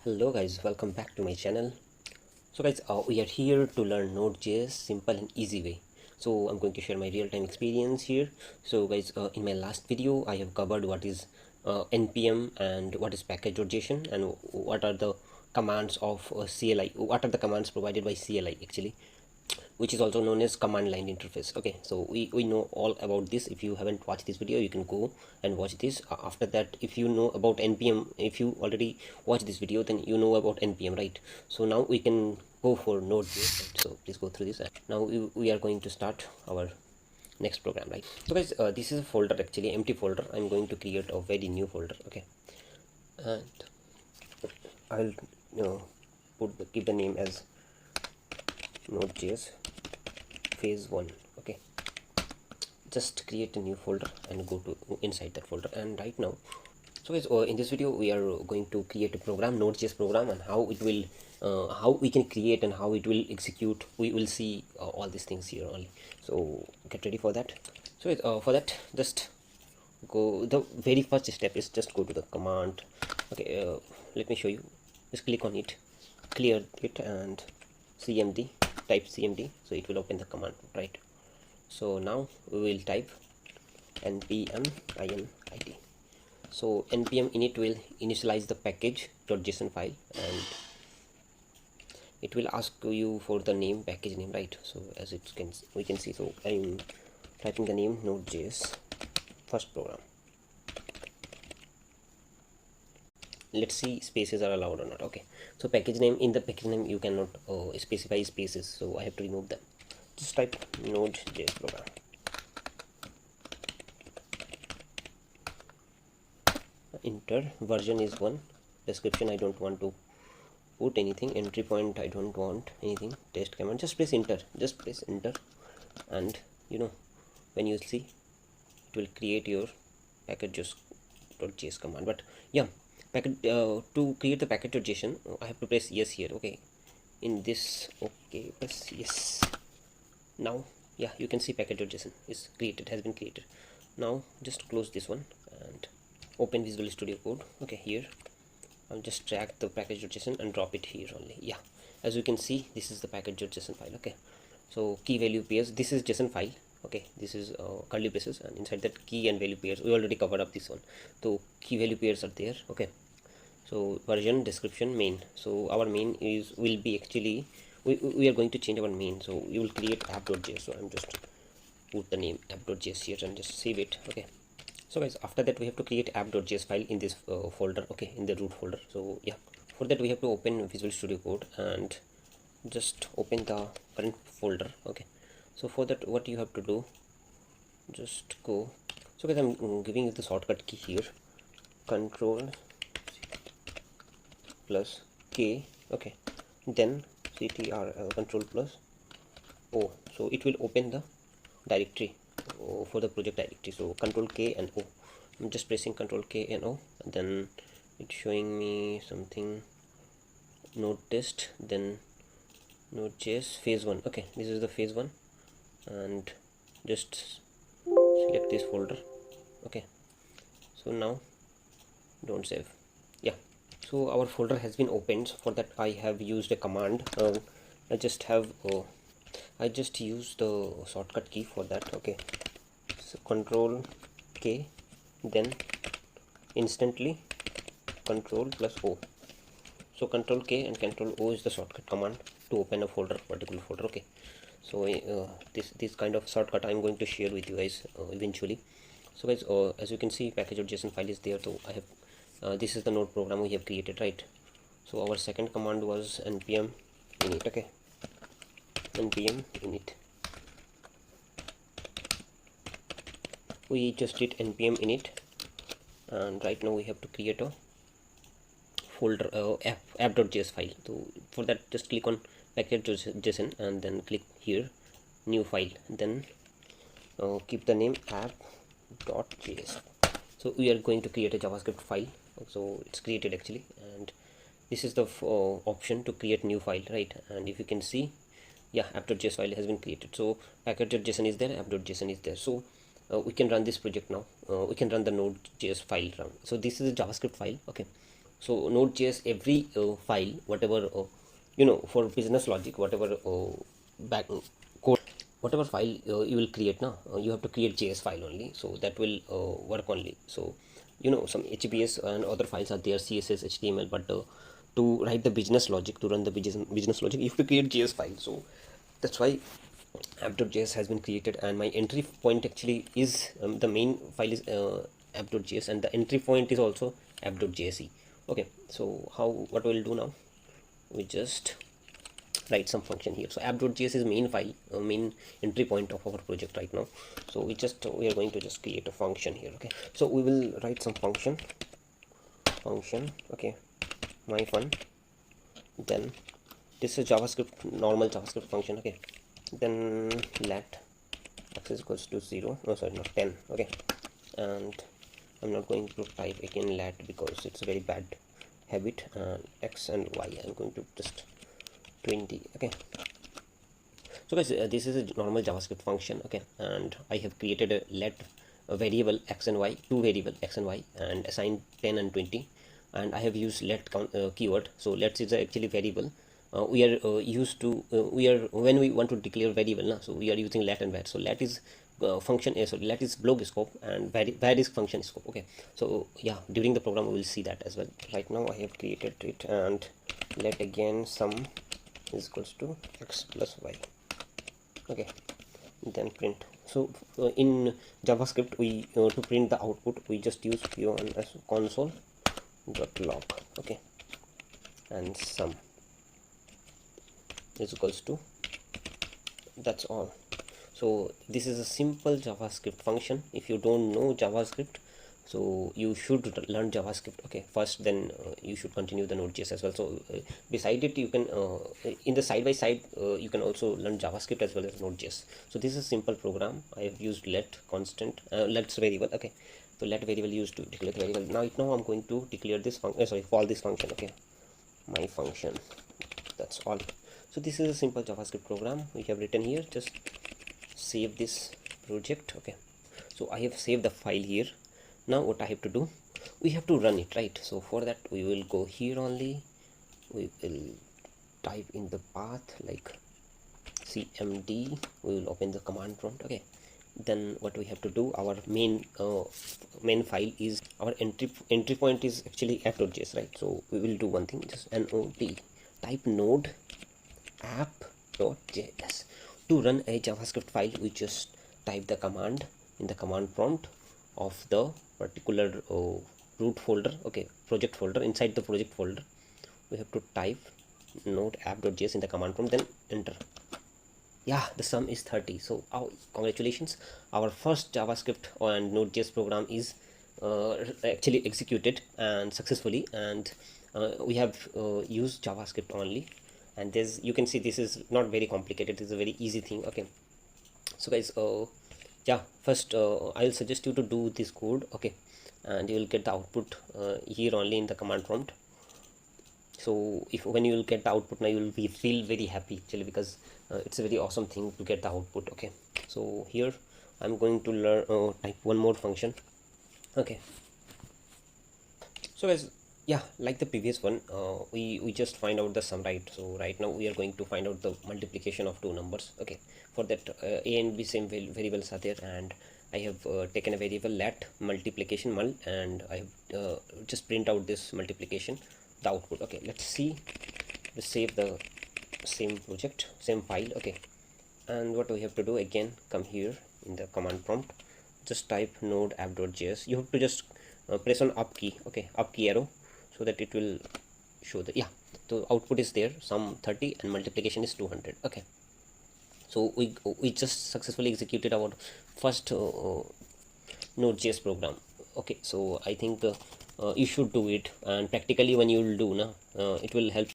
Hello guys, welcome back to my channel. So guys, we are here to learn Node.js simple and easy way. So I'm going to share my real-time experience here. So guys, in my last video I have covered what is npm and what is package.json and what are the commands of CLI, what are the commands provided by CLI actually, which is also known as command line interface. Okay, so we know all about this. If you haven't watched this video, you can go and watch this. After that, if you know about npm, if you already watched this video, then you know about npm, right? So now we can go for node.js, right? So please go through this. Now we are going to start our next program, right? So guys, this is a folder, actually empty folder. I'm going to create a very new folder. Okay, and I'll give the name as node.js phase 1. Okay, just create a new folder and go to inside that folder. And right now, so guys, in this video we are going to create a program, node.js program, and how it will how we can create and how it will execute. We will see all these things here only, so get ready for that. So for that, just go, the very first step is just go to the command. Okay, let me show you. Just click on it, clear it, and cmd, type cmd, so it will open the command, right? So now we will type npm init. So npm init will initialize the package.json file, and it will ask you for the name, package name, right? So as we can see, so I'm typing the name node.js first program. Let's see spaces are allowed or not. Okay, so package name, in the package name you cannot specify spaces, so I have to remove them. Just type node.js program. Enter. Version is 1. Description, I don't want to put anything. Entry point, I don't want anything. Test command, just press enter. Just press enter, and when you see, it will create your package.js command. But yeah, to create the package.json, I have to press yes here. Okay, in this, okay, press yes. Now yeah, you can see package.json is created, has been created. Now just close this one and open Visual Studio Code. Okay, here I'll just drag the package.json and drop it here only. Yeah, as you can see, this is the package.json file. Okay, so key value pairs, this is JSON file. Okay, this is curly braces, and inside that key and value pairs, we already covered up this one. So key value pairs are there. Okay, so version, description, main. So our main will be actually, we are going to change our main, so we will create app.js. So I'm just put the name app.js here and just save it. Okay, so guys, after that we have to create app.js file in this folder. Okay, in the root folder. So yeah, for that we have to open Visual Studio Code and just open the current folder. Okay, so for that, what you have to do, just go. So guys, I'm giving you the shortcut key here, control plus K. Okay, then ctrl control plus O, so it will open the directory for the project directory. So control K and O. I'm just pressing control K and O, and then it's showing me something, node test, then node.js phase 1. Okay, this is the phase 1, and just select this folder. Okay, so now don't save. Yeah, so our folder has been opened. For that I have used a command. I just used the shortcut key for that. Okay, so control K, then instantly control plus O. So control K and control O is the shortcut command to open a folder, particular folder. Okay, so this kind of shortcut I'm going to share with you guys eventually. So guys, as you can see, package.json file is there. So I have this is the node program we have created, right? So our second command was npm init. Okay, npm init, we just did npm init, and right now we have to create a folder, app.js file. So for that, just click on package.json and then click here, new file, then keep the name app.js. So we are going to create a JavaScript file. So it's created actually, and this is the option to create new file, right? And if you can see, yeah, app.js file has been created. So package.json is there, app.json is there. So we can run this project now. We can run the node.js file run. So this is a JavaScript file. Okay, So node.js, every file, whatever for business logic, whatever back code, whatever file you will create now, you have to create JS file only, so that will work only. So some HBS and other files are there, CSS, HTML, but to write the business logic, to run the business logic, you have to create JS file. So that's why app.js has been created, and my entry point actually is the main file is app.js, and the entry point is also app.jse. Okay, so what we'll do now, we just write some function here. So app.js is main file, main entry point of our project right now. So we are going to just create a function here. Okay, so we will write some function. Okay, my fun. Then this is JavaScript, normal JavaScript function. Okay, then let x is equals to 0, no sorry, not 10. Okay, and I'm not going to type again let, because it's a very bad habit. X and y, I'm going to just 20. Okay, so guys, this is a normal JavaScript function. Okay, and I have created a let a variable x and y, two variable x and y, and assigned 10 and 20, and I have used let count keyword. So let is actually variable. We are used to when we want to declare variable now, so we are using let and var. So let is function, so let is block scope, and var is function scope. Okay, so yeah, during the program we will see that as well. Right now I have created it, and let again sum is equals to x plus y. Okay, then print. So in JavaScript, we to print the output, we just use p1 as console dot log. Okay, and sum is equals to, that's all. So this is a simple JavaScript function. If you don't know JavaScript, so you should learn JavaScript, okay, first, then you should continue the Node.js as well. So beside it, you can in the side by side you can also learn JavaScript as well as Node.js. So this is a simple program. I have used let constant, let's variable. Okay, so let variable used to declare the variable. Now I'm going to declare this function, call this function. Okay, my function, that's all. So this is a simple JavaScript program we have written here. Just save this project. Okay, so I have saved the file here. Now what I have to do, we have to run it, right? So for that we will go here only, we will type in the path like cmd, we will open the command prompt. Okay, then what we have to do, our main file is our entry point is actually app.js, right? So we will do one thing, just node type node app.js. To run a JavaScript file, we just type the command in the command prompt of the particular root folder. Okay, project folder. Inside the project folder, we have to type node app.js in the command prompt, then enter. Yeah, the sum is 30. So congratulations, our first JavaScript and Node.js program is actually executed and successfully, and we have used JavaScript only. And there's, you can see, this is not very complicated, it's a very easy thing. Okay, so guys, yeah, first I'll suggest you to do this code. Okay, and you will get the output here only in the command prompt. So when you will get the output, now you will feel very happy actually, because it's a very awesome thing to get the output. Okay, so here I'm going to learn type one more function. Okay, so guys, yeah, like the previous one, we just find out the sum, right? So right now we are going to find out the multiplication of two numbers. Okay, for that a and b same variables are there, and I have taken a variable let multiplication mul, and I have just print out this multiplication, the output. Okay, let's see, let's save the same project, same file. Okay, and what we have to do, again come here in the command prompt, just type node app.js. You have to just press on up key. Okay, up key arrow, so that it will show the, yeah, the output is there, sum 30 and multiplication is 200. Okay, so we just successfully executed our first Node.js program. Okay, so I think you should do it, and practically when you will do now, it will help